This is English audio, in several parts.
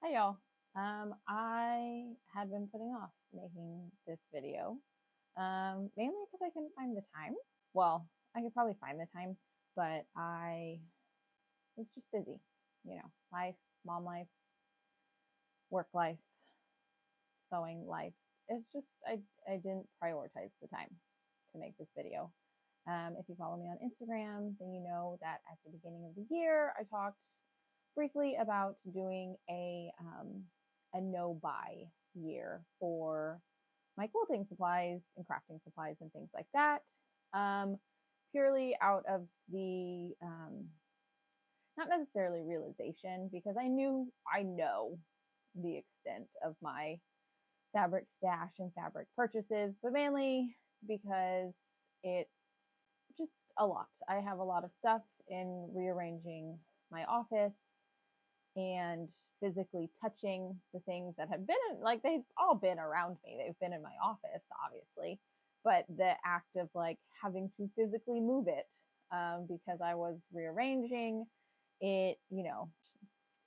Hey y'all. I had been putting off making this video, mainly because I couldn't find the time. Well, I could probably find the time, but I was just busy. Life, mom life, work life, sewing life. It's just I didn't prioritize the time to make this video. If you follow me on Instagram, then you know that at the beginning of the year, I talked briefly about doing a no-buy year for my quilting supplies and crafting supplies and things like that. Purely out of the not necessarily realization, because I know the extent of my fabric stash and fabric purchases, but mainly because it's just a lot. I have a lot of stuff in rearranging my office and physically touching the things that have been like they've all been around me. They've been in my office, obviously, but the act of like having to physically move it because I was rearranging it,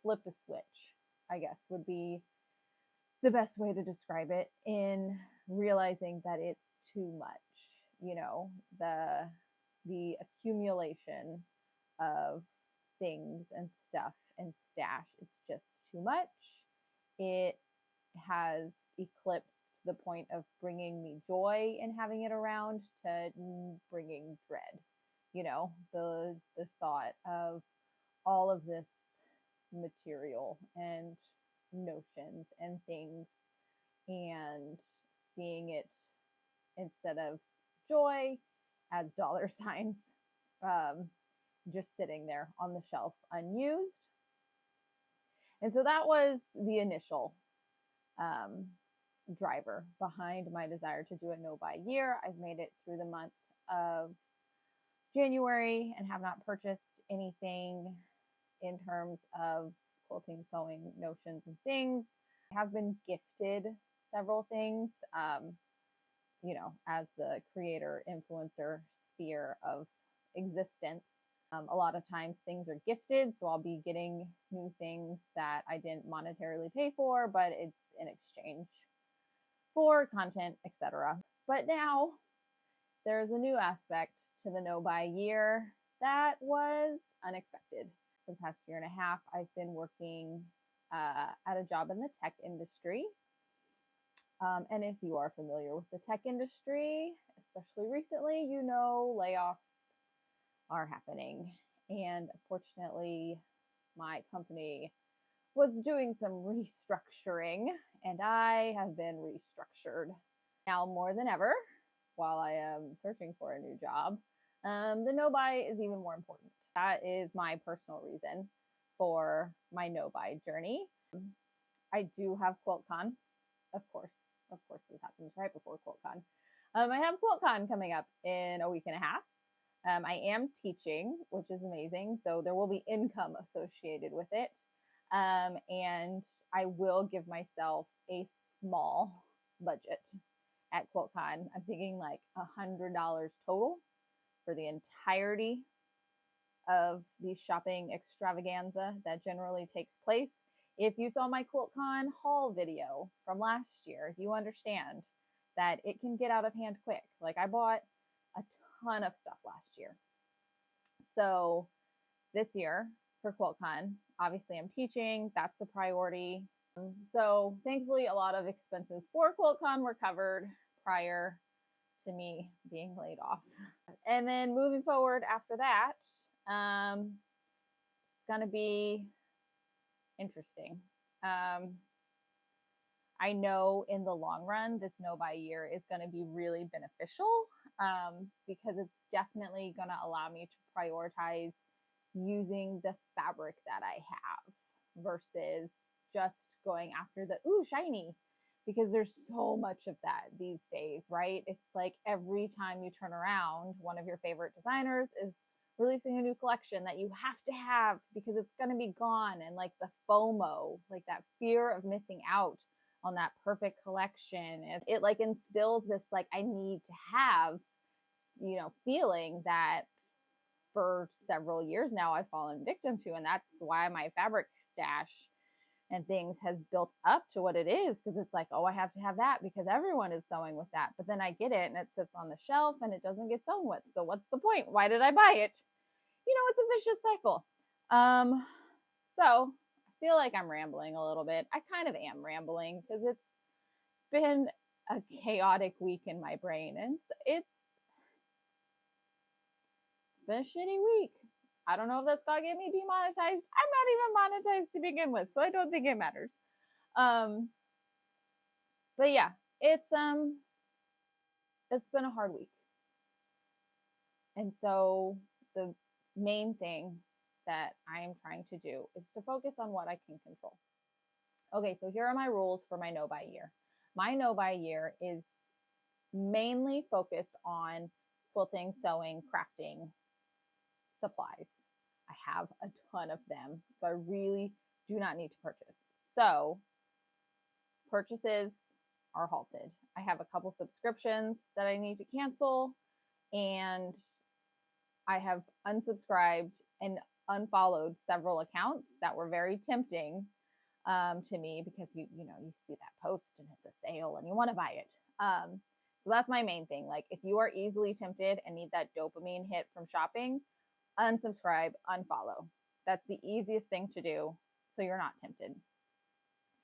flipped a switch, I guess would be the best way to describe it, in realizing that it's too much. The accumulation of things and stuff and stash, it's just too much. It has eclipsed the point of bringing me joy in having it around to bringing dread. The thought of all of this material and notions and things, and seeing it, instead of joy, as dollar signs, just sitting there on the shelf unused. And so that was the initial driver behind my desire to do a no-buy year. I've made it through the month of January and have not purchased anything in terms of quilting, sewing, notions, and things. I have been gifted several things, as the creator influencer sphere of existence. A lot of times things are gifted, so I'll be getting new things that I didn't monetarily pay for, but it's in exchange for content, etc. But now there's a new aspect to the no-buy year that was unexpected. For the past year and a half, I've been working at a job in the tech industry. And if you are familiar with the tech industry, especially recently, layoffs are happening. And unfortunately, my company was doing some restructuring, and I have been restructured. Now more than ever, while I am searching for a new job, the no-buy is even more important. That is my personal reason for my no-buy journey. I do have QuiltCon, of course. Of course, this happens right before QuiltCon. I have QuiltCon coming up in a week and a half. I am teaching, which is amazing, so there will be income associated with it. And I will give myself a small budget at QuiltCon. I'm thinking like $100 total for the entirety of the shopping extravaganza that generally takes place. If you saw my QuiltCon haul video from last year, you understand that it can get out of hand quick. Like, I bought a ton of stuff last year. So this year for QuiltCon, obviously I'm teaching, that's the priority. So thankfully a lot of expenses for QuiltCon were covered prior to me being laid off. And then moving forward after that, it's gonna be interesting. I know in the long run, this no-buy year is going to be really beneficial, because it's definitely going to allow me to prioritize using the fabric that I have versus just going after the, ooh, shiny, because there's so much of that these days, right? It's like every time you turn around, one of your favorite designers is releasing a new collection that you have to have because it's going to be gone. And like the FOMO, like that fear of missing out on that perfect collection, it like instills this like I need to have, feeling that for several years now I've fallen victim to. And that's why my fabric stash and things has built up to what it is, because it's like, oh, I have to have that because everyone is sewing with that. But then I get it and it sits on the shelf and it doesn't get sewn with. So what's the point? Why did I buy it? You know, it's a vicious cycle. So I feel like I'm rambling a little bit. I kind of am rambling because it's been a chaotic week in my brain, and it's been a shitty week. I don't know if that's gonna get me demonetized. I'm not even monetized to begin with, so I don't think it matters. But yeah, it's been a hard week. And so the main thing that I am trying to do is to focus on what I can control. Okay, so here are my rules for my no-buy year. My no-buy year is mainly focused on quilting, sewing, crafting supplies. I have a ton of them, so I really do not need to purchase. So purchases are halted. I have a couple subscriptions that I need to cancel, and I have unsubscribed and unfollowed several accounts that were very tempting to me, because you see that post and it's a sale and you want to buy it. So that's my main thing. Like, if you are easily tempted and need that dopamine hit from shopping, unsubscribe, unfollow. That's the easiest thing to do, so you're not tempted.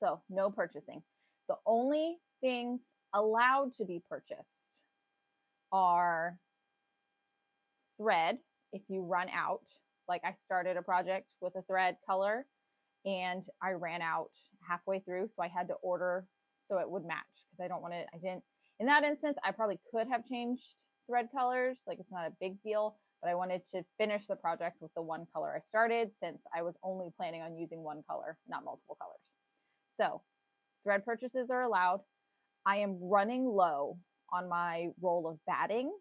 So no purchasing. The only things allowed to be purchased are thread. If you run out, like I started a project with a thread color and I ran out halfway through, so I had to order so it would match, because I didn't, in that instance, I probably could have changed thread colors. Like, it's not a big deal, but I wanted to finish the project with the one color I started, since I was only planning on using one color, not multiple colors. So thread purchases are allowed. I am running low on my roll of batting.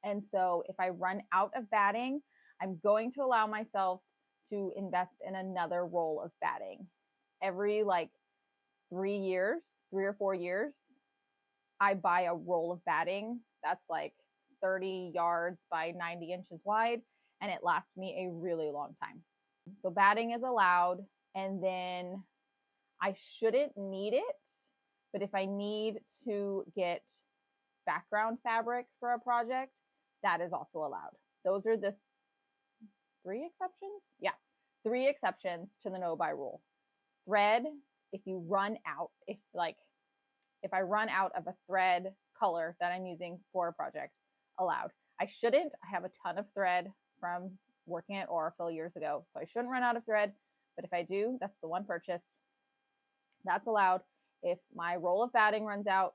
And so if I run out of batting, I'm going to allow myself to invest in another roll of batting. Every like 3 or 4 years, I buy a roll of batting that's like 30 yards by 90 inches wide, and it lasts me a really long time. So batting is allowed, and then I shouldn't need it, but if I need to get background fabric for a project, that is also allowed. Those are the 3 exceptions? Yeah, 3 exceptions to the no-buy rule. Thread, if you run out, if I run out of a thread color that I'm using for a project, allowed. I shouldn't. I have a ton of thread from working at Oracle years ago, so I shouldn't run out of thread, but if I do, that's the one purchase. That's allowed. If my roll of batting runs out,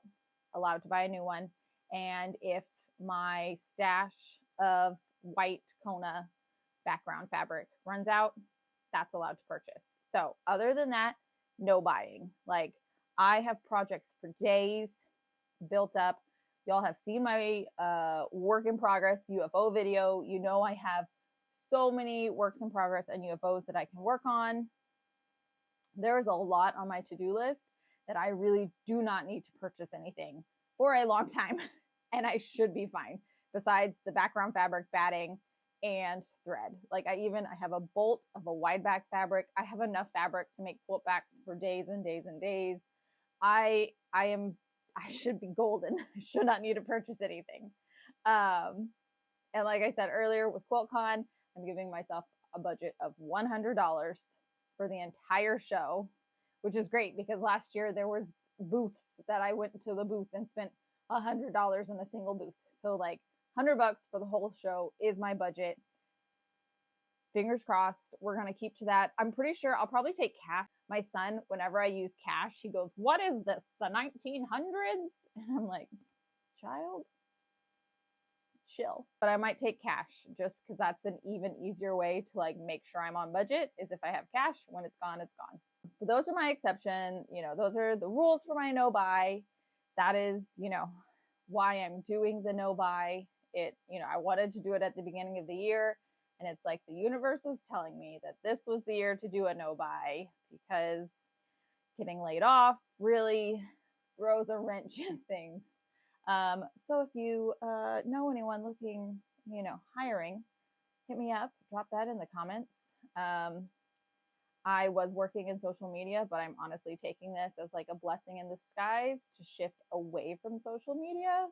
allowed to buy a new one. And if my stash of white Kona background fabric runs out, that's allowed to purchase. So other than that, no buying. Like, I have projects for days built up. Y'all have seen my work in progress UFO video. You know I have so many works in progress and UFOs that I can work on. There's a lot on my to-do list that I really do not need to purchase anything for a long time, and I should be fine, besides the background fabric, batting, and thread. Like, I have a bolt of a wide back fabric. I have enough fabric to make quilt backs for days and days and days. I should be golden. I should not need to purchase anything. And like I said earlier, with QuiltCon, I'm giving myself a budget of $100 for the entire show, which is great, because last year there was booths that I went to the booth and spent $100 in a single booth. So like $100 for the whole show is my budget. Fingers crossed, we're going to keep to that. I'm pretty sure I'll probably take cash. My son, whenever I use cash, he goes, "What is this, the 1900s?" And I'm like, child, chill. But I might take cash, just because that's an even easier way to like make sure I'm on budget, is if I have cash. When it's gone, it's gone. But those are my exception. Those are the rules for my no buy. That is, why I'm doing the no buy. I wanted to do it at the beginning of the year, and it's like the universe was telling me that this was the year to do a no buy, because getting laid off really throws a wrench in things. So if you know anyone looking, hiring, hit me up, drop that in the comments. I was working in social media, but I'm honestly taking this as like a blessing in disguise to shift away from social media.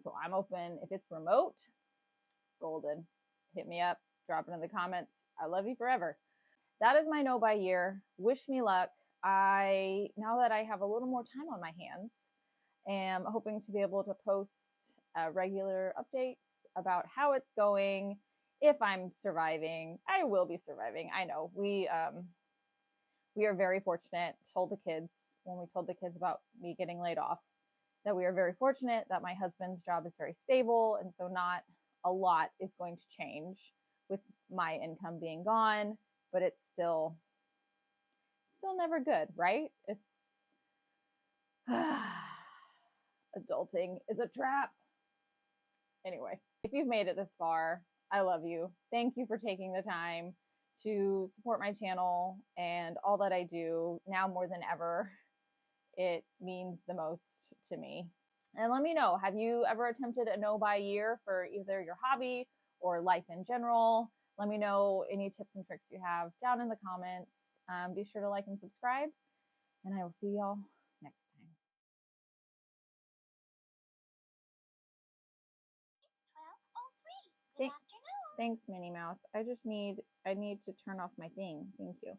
So I'm open if it's remote, golden. Hit me up, drop it in the comments. I love you forever. That is my no buy year. Wish me luck. Now that I have a little more time on my hands, am hoping to be able to post regular updates about how it's going. If I'm surviving, I will be surviving. I know we are very fortunate. Told the kids when we told the kids about me getting laid off that we are very fortunate that my husband's job is very stable, and so not a lot is going to change with my income being gone. But it's still never good, right? It's adulting is a trap. Anyway, if you've made it this far, I love you. Thank you for taking the time to support my channel and all that I do. Now more than ever, it means the most to me. And let me know, have you ever attempted a no buy year for either your hobby or life in general? Let me know any tips and tricks you have down in the comments. Be sure to like and subscribe, and I will see y'all next time. It's 12:03. Good afternoon. Thanks, Minnie Mouse. I need to turn off my thing. Thank you.